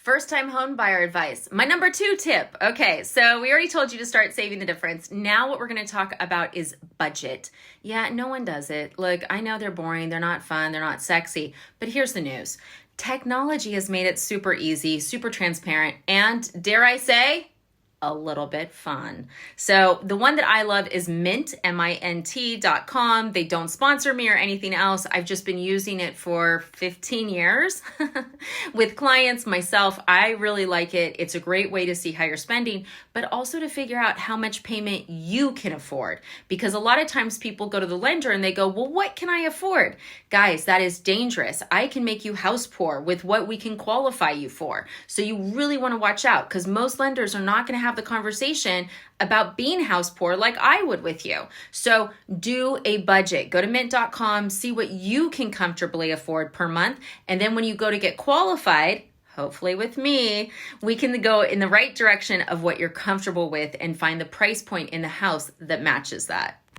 First-time home buyer advice. My number 2 tip. Okay, so we already told you to start saving the difference. Now what we're going to talk about is budget. Yeah, no one does it. Look, I know they're boring, they're not fun, they're not sexy, but here's the news. Technology has made it super easy, super transparent, and dare I say, a little bit fun. So the one that I love is Mint, mint.com. They don't sponsor me or anything else. I've just been using it for 15 years with clients, myself. I really like it. It's a great way to see how you're spending, but also to figure out how much payment you can afford. Because a lot of times people go to the lender and they go, well, what can I afford? Guys, that is dangerous. I can make you house poor with what we can qualify you for. So you really want to watch out because most lenders are not going to have the conversation about being house poor like I would with you. So do a budget. Go to mint.com, see what you can comfortably afford per month. And then when you go to get qualified, hopefully with me, we can go in the right direction of what you're comfortable with and find the price point in the house that matches that.